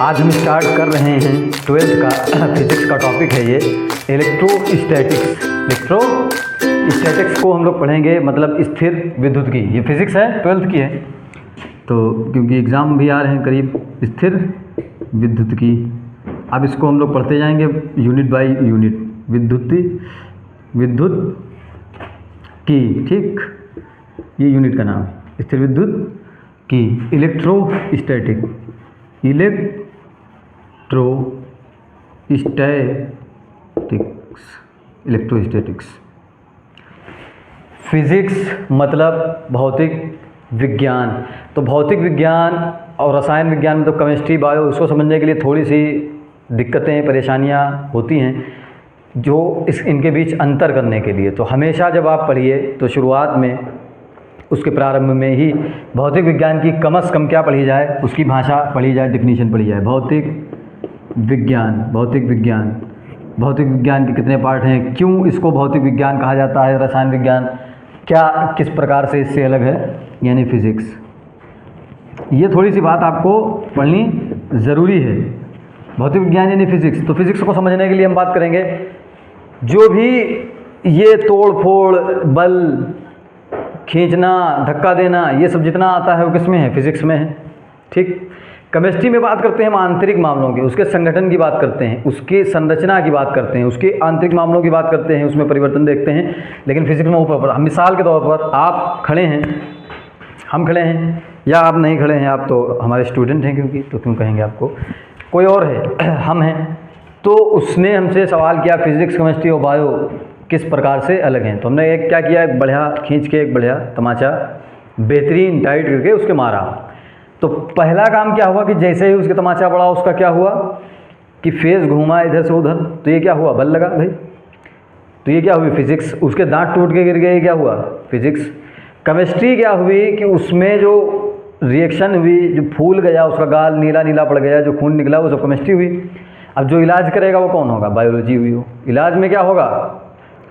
आज हम स्टार्ट कर रहे हैं 12th का फिजिक्स का टॉपिक है ये इलेक्ट्रोस्टैटिक्स। इलेक्ट्रोस्टैटिक्स को हम लोग पढ़ेंगे, मतलब स्थिर विद्युत की। ये फिजिक्स है, 12th की है, तो क्योंकि एग्ज़ाम भी आ रहे हैं करीब। स्थिर विद्युत की, अब इसको हम लोग पढ़ते जाएंगे यूनिट बाय यूनिट। विद्युत की, ठीक, ये यूनिट का नाम है स्थिर विद्युत की। इलेक्ट्रोस्टैटिक्स। फिजिक्स मतलब भौतिक विज्ञान। तो भौतिक विज्ञान और रसायन विज्ञान, मतलब केमिस्ट्री, बायो, उसको समझने के लिए थोड़ी सी दिक्कतें, परेशानियां होती हैं, जो इनके बीच अंतर करने के लिए। तो हमेशा जब आप पढ़िए तो शुरुआत में, उसके प्रारंभ में ही भौतिक विज्ञान की कम से कम क्या पढ़ी जाए, उसकी भाषा पढ़ी जाए, डेफिनेशन पढ़ी जाए। भौतिक विज्ञान के कितने पार्ट हैं, क्यों इसको भौतिक विज्ञान कहा जाता है, रसायन विज्ञान क्या किस प्रकार से इससे अलग है, यानी फिजिक्स। ये थोड़ी सी बात आपको पढ़नी ज़रूरी है। भौतिक विज्ञान यानी फिजिक्स। तो फिजिक्स को समझने के लिए हम बात करेंगे, जो भी ये तोड़ फोड़, बल, खींचना, धक्का देना, ये सब जितना आता है वो किस में है, फिजिक्स में है, ठीक। केमिस्ट्री में बात करते हैं हम आंतरिक मामलों की, उसके संगठन की बात करते हैं, उसकी संरचना की बात करते हैं, उसके आंतरिक मामलों की बात करते हैं, उसमें परिवर्तन देखते हैं। लेकिन फिजिक्स में ऊपर, हम मिसाल के तौर पर, आप खड़े हैं, हम खड़े हैं, या आप नहीं खड़े हैं, आप तो हमारे स्टूडेंट हैं, क्योंकि तो क्यों कहेंगे आपको, कोई और है, हम हैं, तो उसने हमसे सवाल किया फिजिक्स, केमिस्ट्री और बायो किस प्रकार से अलग हैं। तो हमने एक क्या किया, एक बढ़िया खींच के, एक बढ़िया तमाचा बेहतरीन टाइट करके उसके मारा। तो पहला काम क्या हुआ कि जैसे ही उसके तमाचा पड़ा, उसका क्या हुआ कि फेस घूमा इधर से उधर, तो ये क्या हुआ, बल लगा भाई। तो ये क्या हुई, फिजिक्स। उसके दांत टूट के गिर गए, क्या हुआ, फिजिक्स। केमिस्ट्री क्या हुई कि उसमें जो रिएक्शन हुई, जो फूल गया, उसका गाल नीला नीला पड़ गया, जो खून निकला, वो सब केमिस्ट्री हुई। अब जो इलाज करेगा वो कौन होगा, बायोलॉजी हुई। हो इलाज में क्या होगा,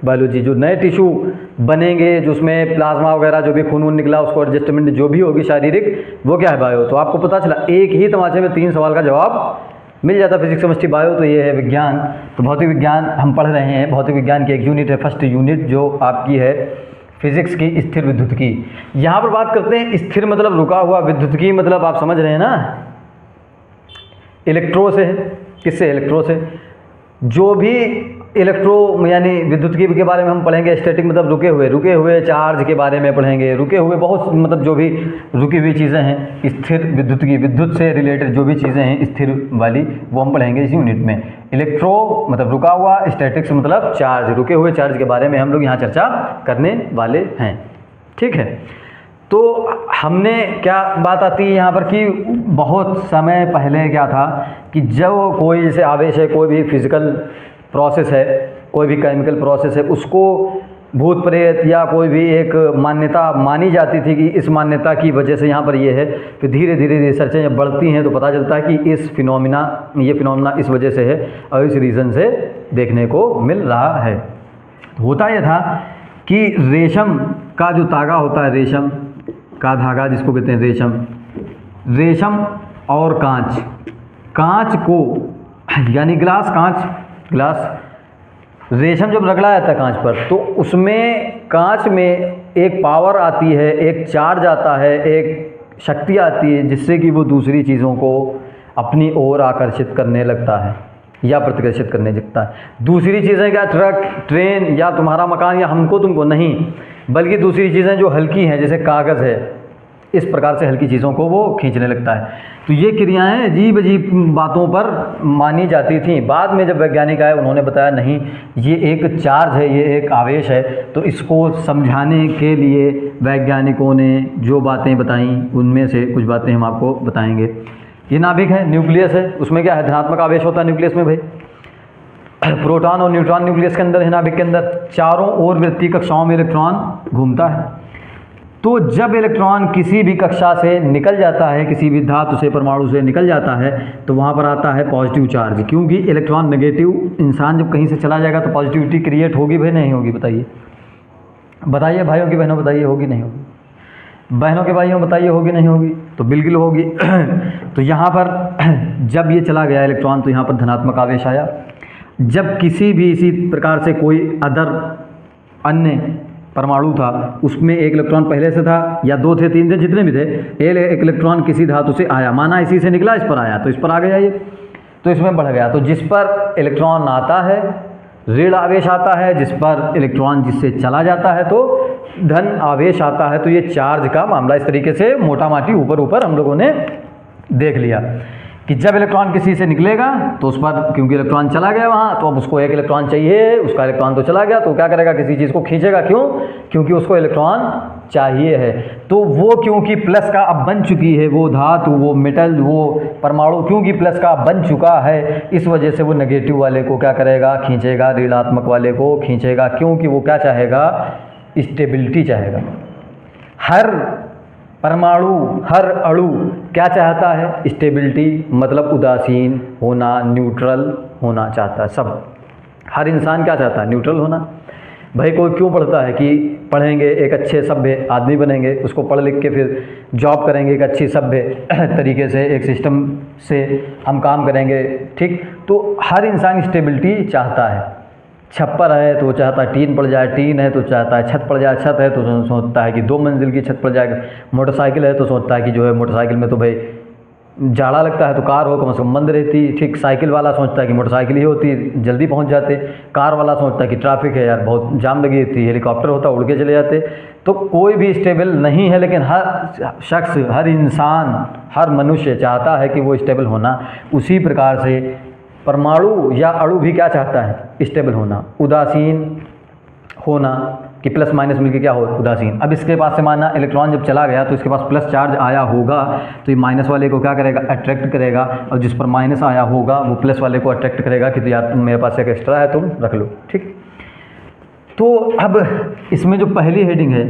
बायोलॉजी। जो नए टिश्यू बनेंगे, जो उसमें प्लाज्मा वगैरह, जो भी खून वून निकला, उसको एडजस्टमेंट जो भी होगी शारीरिक, वो क्या है, बायो। तो आपको पता चला एक ही तमाचे में 3 सवाल का जवाब मिल जाता, फिजिक्स, केमिस्ट्री, बायो। तो ये है विज्ञान। तो भौतिक विज्ञान हम पढ़ रहे हैं। भौतिक विज्ञान की एक यूनिट है, फर्स्ट यूनिट, जो आपकी है फिजिक्स की, स्थिर विद्युत की। यहाँ पर बात करते हैं स्थिर मतलब रुका हुआ, विद्युत की मतलब आप समझ रहे हैं ना, इलेक्ट्रो से है। किससे, इलेक्ट्रो से। जो भी इलेक्ट्रो यानी विद्युत की के बारे में हम पढ़ेंगे, स्टैटिक मतलब रुके हुए चार्ज के बारे में पढ़ेंगे, रुके हुए बहुत, मतलब जो भी रुकी हुई चीज़ें हैं, स्थिर विद्युत की, विद्युत से रिलेटेड जो भी चीज़ें हैं स्थिर वाली, वो हम पढ़ेंगे इस यूनिट में। इलेक्ट्रो मतलब रुका हुआ, स्टैटिक्स मतलब चार्ज, रुके हुए चार्ज के बारे में हम लोग यहाँ चर्चा करने वाले हैं, ठीक है। तो हमने क्या बात आती है यहाँ पर कि बहुत समय पहले क्या था कि जब कोई जैसे आवेश है, कोई भी फिजिकल प्रोसेस है, कोई भी केमिकल प्रोसेस है, उसको भूत प्रेत या कोई भी एक मान्यता मानी जाती थी कि इस मान्यता की वजह से यहाँ पर ये है। फिर धीरे धीरे रिसर्चें जब बढ़ती हैं तो पता चलता है कि इस ये फिनोमिना इस वजह से है और इस रीज़न से देखने को मिल रहा है। होता यह था कि रेशम का जो धागा होता है, रेशम का धागा जिसको कहते हैं रेशम और कांच को, यानी ग्लास, रेशम जब रगड़ा जाता है कांच पर, तो उसमें कांच में एक पावर आती है, एक चार्ज आता है, एक शक्ति आती है, जिससे कि वो दूसरी चीज़ों को अपनी ओर आकर्षित करने लगता है या प्रतिकर्षित करने लगता है। दूसरी चीज़ें क्या, ट्रक, ट्रेन या तुम्हारा मकान या हमको तुमको नहीं, बल्कि दूसरी चीज़ें जो हल्की हैं, जैसे कागज़ है, इस प्रकार से हल्की चीज़ों को वो खींचने लगता है। तो ये क्रियाएं अजीब अजीब बातों पर मानी जाती थीं। बाद में जब वैज्ञानिक आए, उन्होंने बताया नहीं, ये एक चार्ज है, ये एक आवेश है। तो इसको समझाने के लिए वैज्ञानिकों ने जो बातें बताई, उनमें से कुछ बातें हम आपको बताएंगे। ये नाभिक है, न्यूक्लियस है, उसमें क्या है, धनात्मक आवेश होता है न्यूक्लियस में भाई। प्रोटॉन और न्यूट्रॉन न्यूक्लियस के अंदर है, नाभिक के अंदर। चारों ओर वृत्तीय कक्षाओं में इलेक्ट्रॉन घूमता है। तो जब इलेक्ट्रॉन किसी भी कक्षा से निकल जाता है, किसी भी धातु से, परमाणु से निकल जाता है, तो वहाँ पर आता है पॉजिटिव चार्ज। क्योंकि इलेक्ट्रॉन नेगेटिव, इंसान जब कहीं से चला जाएगा तो पॉजिटिविटी क्रिएट होगी भाई, नहीं होगी, बताइए भाइयों की बहनों, बताइए होगी नहीं होगी। बहनों के भाइयों बताइए होगी नहीं होगी? तो बिल्कुल होगी। तो यहाँ पर जब ये चला गया इलेक्ट्रॉन तो यहाँ पर धनात्मक आवेश आया। जब किसी भी इसी प्रकार से कोई अदर अन्य परमाणु था उसमें एक इलेक्ट्रॉन पहले से था या 2 थे 3 थे जितने भी थे, एक इलेक्ट्रॉन किसी धातु से आया, माना इसी से निकला इस पर आया तो इस पर आ गया ये, तो इसमें बढ़ गया। तो जिस पर इलेक्ट्रॉन आता है ऋण आवेश आता है, जिस पर इलेक्ट्रॉन जिससे चला जाता है तो धन आवेश आता है। तो ये चार्ज का मामला इस तरीके से मोटा माटी ऊपर ऊपर हम लोगों ने देख लिया कि जब इलेक्ट्रॉन किसी से निकलेगा तो उस पर, क्योंकि इलेक्ट्रॉन चला गया वहाँ, तो अब उसको एक इलेक्ट्रॉन चाहिए, उसका इलेक्ट्रॉन तो चला गया तो क्या करेगा, किसी चीज़ को खींचेगा। क्यों? क्योंकि उसको इलेक्ट्रॉन चाहिए है। तो वो क्योंकि प्लस का अब बन चुकी है, वो धातु, वो मेटल, वो परमाणु क्योंकि प्लस का बन चुका है, इस वजह से वो नेगेटिव वाले को क्या करेगा, खींचेगा, ऋणात्मक वाले को खींचेगा। क्योंकि वो क्या चाहेगा, स्टेबिलिटी चाहेगा। हर परमाणु, हर अणु क्या चाहता है, स्टेबिलिटी, मतलब उदासीन होना, न्यूट्रल होना चाहता है। सब, हर इंसान क्या चाहता है, न्यूट्रल होना। भाई कोई क्यों पढ़ता है कि पढ़ेंगे एक अच्छे सभ्य आदमी बनेंगे, उसको पढ़ लिख के फिर जॉब करेंगे एक अच्छी सभ्य तरीके से, एक सिस्टम से हम काम करेंगे, ठीक। तो हर इंसान स्टेबिलिटी चाहता है। छप्पर है तो चाहता है टीन पड़ जाए, टीन है तो चाहता है छत पड़ जाए, छत है तो सोचता है कि 2 मंजिल की छत पड़ जाए, मोटरसाइकिल है तो सोचता है कि जो है मोटरसाइकिल में तो भाई जाड़ा लगता है तो कार हो कम से कम बंद रहती, ठीक। साइकिल वाला सोचता है कि मोटरसाइकिल ही होती जल्दी पहुंच जाते, कार वाला सोचता है कि ट्रैफिक है यार बहुत जाम लगी रहती, हेलीकॉप्टर होता उड़ के चले जाते। तो कोई भी स्टेबल नहीं है, लेकिन हर शख्स, हर इंसान, हर मनुष्य चाहता है कि वो स्टेबल होना। उसी प्रकार से परमाणु या अणु भी क्या चाहता है, स्टेबल होना, उदासीन होना, कि प्लस माइनस मिलकर क्या हो, उदासीन। अब इसके पास से मानना इलेक्ट्रॉन जब चला गया तो इसके पास प्लस चार्ज आया होगा, तो ये माइनस वाले को क्या करेगा, अट्रैक्ट करेगा, और जिस पर माइनस आया होगा वो प्लस वाले को अट्रैक्ट करेगा कि तो यार मेरे पास एक एक्स्ट्रा है तुम रख लो, ठीक। तो अब इसमें जो पहली हेडिंग है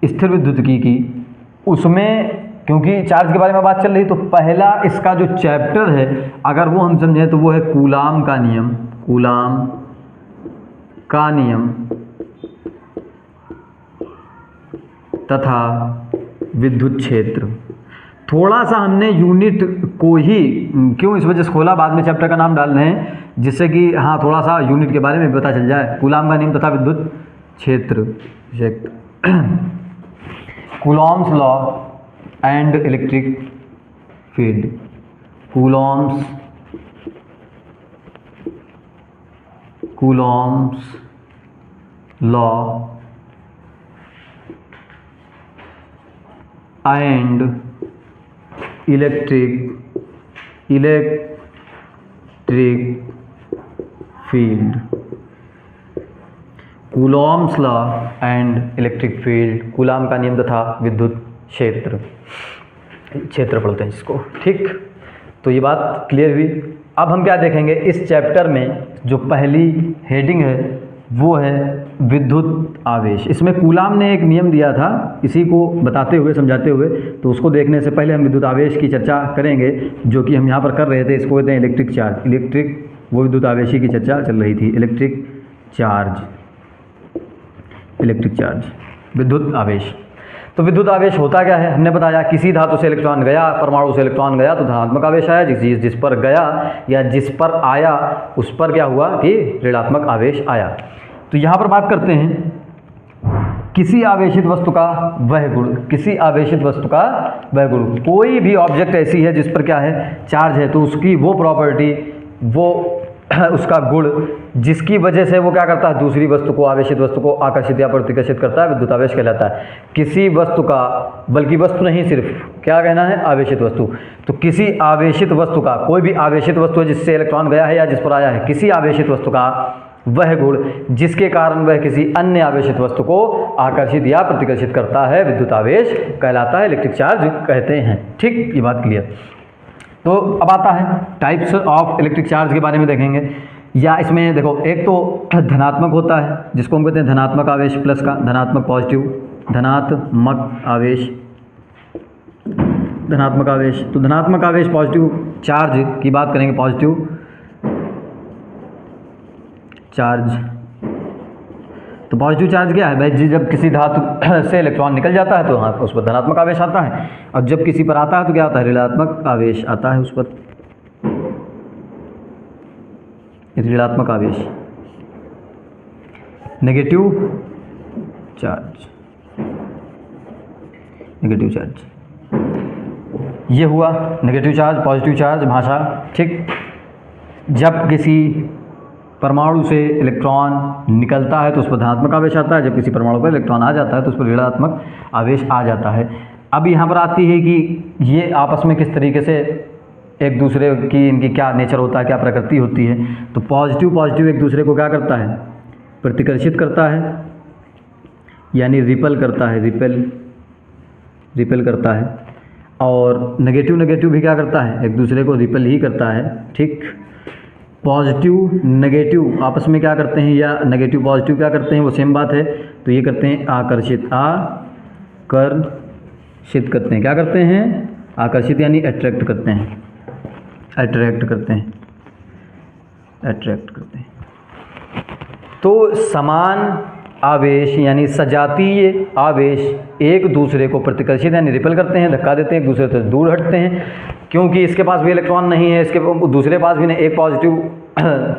स्थिर विद्युतिकी की, उसमें क्योंकि चार्ज के बारे में बात चल रही, तो पहला इसका जो चैप्टर है अगर वो हम समझें तो वो है कूलाम का नियम। कूलाम का नियम तथा विद्युत क्षेत्र। थोड़ा सा हमने यूनिट को ही क्यों इस वजह से खोला, बाद में चैप्टर का नाम डाल रहे हैं जिससे कि हाँ थोड़ा सा यूनिट के बारे में पता चल जाए। कूलाम का नियम तथा विद्युत क्षेत्र, Coulomb's law and electric field. Coulomb's law and electric field. Coulomb's law and electric field, coulomb का नियम तथा विद्युत क्षेत्र पढ़ते हैं इसको, ठीक। तो ये बात क्लियर हुई। अब हम क्या देखेंगे इस चैप्टर में, जो पहली हेडिंग है वो है विद्युत आवेश। इसमें कूलाम ने एक नियम दिया था, इसी को बताते हुए समझाते हुए, तो उसको देखने से पहले हम विद्युत आवेश की चर्चा करेंगे, जो कि हम यहाँ पर कर रहे थे। इसको कहते हैं इलेक्ट्रिक चार्ज। इलेक्ट्रिक, वो विद्युत आवेशी की चर्चा चल रही थी। इलेक्ट्रिक चार्ज, विद्युत आवेश। तो विद्युत आवेश होता क्या है, हमने बताया किसी धातु से इलेक्ट्रॉन गया, परमाणु से इलेक्ट्रॉन गया तो धनात्मक आवेश आया, जिस पर गया या जिस पर आया उस पर क्या हुआ कि ऋणात्मक आवेश आया। तो यहाँ पर बात करते हैं किसी आवेशित वस्तु का वह गुण। किसी आवेशित वस्तु का वह गुण, कोई भी ऑब्जेक्ट ऐसी है जिस पर क्या है, चार्ज है, तो उसकी वो प्रॉपर्टी, वो उसका गुण जिसकी वजह से वो क्या करता है, दूसरी वस्तु को, आवेशित वस्तु को आकर्षित या प्रतिकर्षित करता है, विद्युत आवेश कहलाता है। किसी वस्तु का, बल्कि वस्तु नहीं, सिर्फ क्या कहना है, आवेशित वस्तु। तो किसी आवेशित वस्तु का, कोई भी आवेशित वस्तु है जिससे इलेक्ट्रॉन गया है या जिस पर आया है, किसी आवेशित वस्तु का वह गुण जिसके कारण वह किसी अन्य आवेशित वस्तु को आकर्षित या प्रतिकर्षित करता है, विद्युत आवेश कहलाता है, इलेक्ट्रिक चार्ज कहते हैं, ठीक। ये बात क्लियर। तो अब आता है टाइप्स ऑफ इलेक्ट्रिक चार्ज के बारे में देखेंगे। या इसमें देखो, एक तो धनात्मक होता है जिसको हम कहते हैं धनात्मक आवेश, प्लस का, धनात्मक पॉजिटिव, धनात्मक आवेश, धनात्मक आवेश। तो धनात्मक आवेश पॉजिटिव चार्ज की बात करेंगे, पॉजिटिव चार्ज तो पॉजिटिव चार्ज क्या है भाई, जब किसी धातु से इलेक्ट्रॉन निकल जाता है तो हाँ उस पर धनात्मक आवेश आता है, और जब किसी पर आता है तो क्या आता है, ऋणात्मक आवेश आता है उस पर, ऋणात्मक आवेश, नेगेटिव चार्ज, नेगेटिव चार्ज। ये हुआ नेगेटिव चार्ज, पॉजिटिव चार्ज भाषा, ठीक। जब किसी परमाणु से इलेक्ट्रॉन निकलता है तो उस पर धनात्मक आवेश आता है, जब किसी परमाणु पर इलेक्ट्रॉन आ जाता है तो उस पर ऋणात्मक आवेश आ जाता है। अब यहाँ पर आती है कि ये आपस में किस तरीके से एक दूसरे की, इनकी क्या नेचर होता है, क्या प्रकृति होती है। तो पॉजिटिव एक दूसरे को क्या करता है, प्रतिकर्षित करता है, यानी रिपेल करता है, रिपेल करता है। और नेगेटिव भी क्या करता है, एक दूसरे को रिपेल ही करता है, ठीक। पॉजिटिव नेगेटिव आपस में क्या करते हैं, या नेगेटिव पॉजिटिव क्या करते हैं, वो सेम बात है। तो ये करते हैं आकर्षित, आकर्षित करते हैं, क्या करते हैं, आकर्षित यानी अट्रैक्ट करते हैं, अट्रैक्ट करते हैं, अट्रैक्ट करते हैं। तो समान आवेश यानी सजातीय आवेश एक दूसरे को प्रतिकर्षित यानी रिपेल करते हैं, धक्का देते हैं, एक दूसरे से दूर हटते हैं, क्योंकि इसके पास भी इलेक्ट्रॉन नहीं है, इसके दूसरे पास भी नहीं, एक पॉजिटिव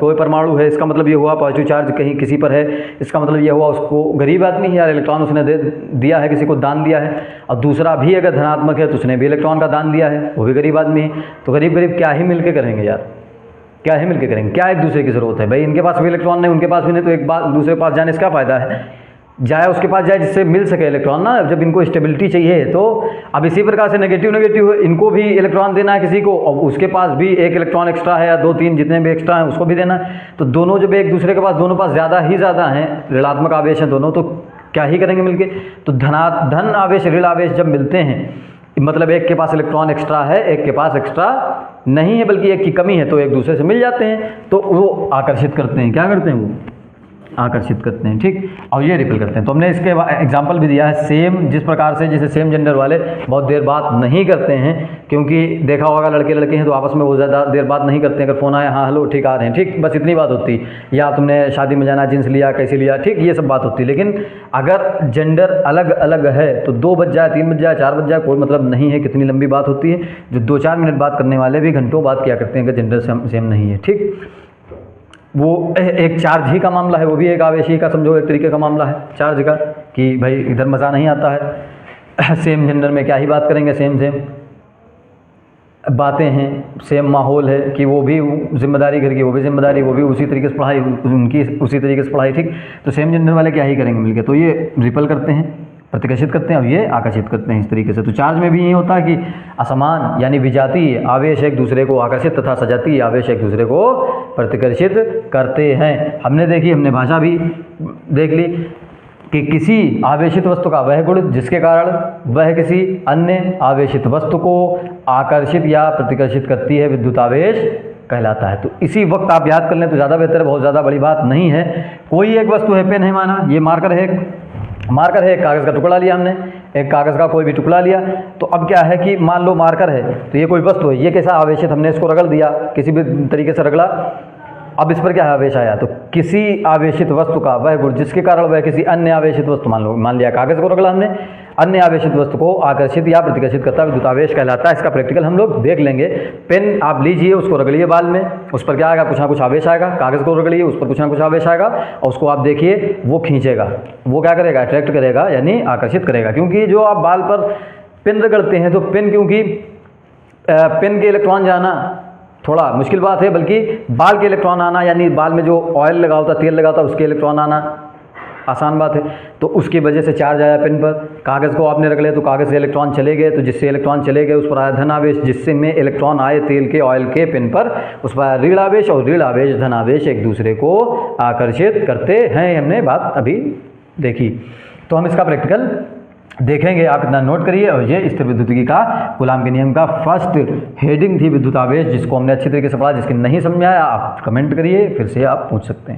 कोई परमाणु है, इसका मतलब ये हुआ पॉजिटिव चार्ज कहीं किसी पर है, इसका मतलब ये हुआ उसको गरीब आदमी है यार, इलेक्ट्रॉन उसने दे दिया है, किसी को दान दिया है। और दूसरा भी अगर धनात्मक है तो उसने भी इलेक्ट्रॉन का दान दिया है, वो भी गरीब आदमी है। तो गरीब क्या ही मिल के करेंगे यार, क्या ही मिलकर करेंगे, क्या एक दूसरे की ज़रूरत है भाई, इनके पास भी इलेक्ट्रॉन नहीं, उनके पास भी नहीं, तो एक बार दूसरे के पास जाने से क्या फ़ायदा है, जाए उसके पास जाए जिससे मिल सके इलेक्ट्रॉन ना, जब इनको स्टेबिलिटी चाहिए। तो अब इसी प्रकार से नेगेटिव इनको भी इलेक्ट्रॉन देना है किसी को, और उसके पास भी एक इलेक्ट्रॉन एक्स्ट्रा है या 2-3 जितने भी एक्स्ट्रा हैं उसको भी देना है। तो दोनों जब एक दूसरे के पास, दोनों पास ज़्यादा हैं, ऋणात्मक आवेश हैं दोनों, तो क्या ही करेंगे मिलके। तो धन आवेश ऋण आवेश जब मिलते हैं, मतलब एक के पास इलेक्ट्रॉन एक्स्ट्रा है, एक के पास एक्स्ट्रा नहीं है, बल्कि एक की कमी है, तो एक दूसरे से मिल जाते हैं, तो वो आकर्षित करते हैं, क्या करते हैं, वो आकर्षित करते हैं, ठीक। और ये रिपेल करते हैं। तो हमने इसके एग्जांपल भी दिया है सेम, जिस प्रकार से जैसे सेम जेंडर वाले बहुत देर बात नहीं करते हैं, क्योंकि देखा होगा लड़के लड़के हैं तो आपस में वो ज़्यादा देर बात नहीं करते हैं। अगर फ़ोन आया, हाँ हेलो ठीक आ रहे हैं, ठीक, बस इतनी बात होती। या तुमने शादी में जाना, जींस लिया, कैसे लिया, ठीक, ये सब बात होती। लेकिन अगर जेंडर अलग अलग है तो 2 बज जाए, 3 बज जाए, 4 बज जाए, कोई मतलब नहीं है कितनी लंबी बात होती है। जो 2-4 मिनट बात करने वाले भी घंटों बात किया करते हैं अगर जेंडर सेम नहीं है, ठीक। वो एक चार्ज ही का मामला है, वो भी एक आवेश ही का समझो एक तरीके का मामला है चार्ज का, कि भाई इधर मज़ा नहीं आता है, सेम जेंडर में क्या ही बात करेंगे, सेम बातें हैं, सेम माहौल है, कि वो भी जिम्मेदारी घर की, वो भी जिम्मेदारी, वो भी उसी तरीके से पढ़ाई, उनकी उसी तरीके से पढ़ाई, ठीक। तो सेम जेंडर वाले क्या ही करेंगे मिलके। तो ये रिपेल करते हैं, प्रतिकर्षित करते हैं, और ये आकर्षित करते हैं इस तरीके से। तो चार्ज में भी ये होता है कि असमान यानी विजातीय आवेश एक दूसरे को आकर्षित तथा सजातीय आवेश एक दूसरे को प्रतिकर्षित करते हैं। हमने भाषा भी देख ली कि किसी आवेशित वस्तु का वह गुण जिसके कारण वह किसी अन्य आवेशित वस्तु को आकर्षित या प्रतिकर्षित करती है, विद्युत आवेश कहलाता है। तो इसी वक्त आप याद कर लें तो ज़्यादा बेहतर है, बहुत ज़्यादा बड़ी बात नहीं है। कोई एक वस्तु है, पेन है माना, ये मार्कर है, एक कागज़ का टुकड़ा लिया हमने, एक कागज़ का कोई भी टुकड़ा लिया। तो अब क्या है कि मान लो मार्कर है, तो ये कोई वस्तु है, ये कैसा आवेशित, हमने इसको रगड़ दिया, किसी भी तरीके से रगड़ा, अब इस पर क्या आवेश आया। तो किसी आवेशित वस्तु का वह गुण जिसके कारण वह किसी अन्य आवेशित वस्तु, मान लिया कागज़ को रगड़ा हमने, अन्य आवेशित वस्तु को आकर्षित या प्रतिकर्षित करता विद्युत आवेश कहलाता है। इसका प्रैक्टिकल हम लोग देख लेंगे। पेन आप लीजिए, उसको रगड़िए बाल में, उस पर क्या आएगा, कुछ ना कुछ आवेश आएगा। कागज़ को रगड़िए, उस पर कुछ ना कुछ आवेश आएगा, और उसको आप देखिए वो खींचेगा, वो क्या करेगा, अट्रैक्ट करेगा यानी आकर्षित करेगा। क्योंकि जो आप बाल पर पेन रगड़ते हैं तो पेन, क्योंकि पेन के इलेक्ट्रॉन जाना थोड़ा मुश्किल बात है, बल्कि बाल के इलेक्ट्रॉन आना यानी बाल में जो ऑयल लगा होता, तेल लगा होता, उसके इलेक्ट्रॉन आना आसान बात है। तो उसकी वजह से चार्ज आया पेन पर। कागज़ को आपने रख लिया तो कागज़ से इलेक्ट्रॉन चले गए, तो जिससे इलेक्ट्रॉन चले गए उस पर आया धन आवेश, जिससे में इलेक्ट्रॉन आए तेल के, ऑयल के पेन पर, उस पर आया ऋण आवेश, और ऋण आवेश धन आवेश एक दूसरे को आकर्षित करते हैं। हमने बात अभी देखी, तो हम इसका प्रैक्टिकल देखेंगे। आप इतना नोट करिए। और ये स्थिर विद्युतिकी का कूलाम के नियम का फर्स्ट हेडिंग थी विद्युत आवेश, जिसको हमने अच्छी तरीके से पढ़ा। जिसकी नहीं समझ में आया आप कमेंट करिए, फिर से आप पूछ सकते हैं।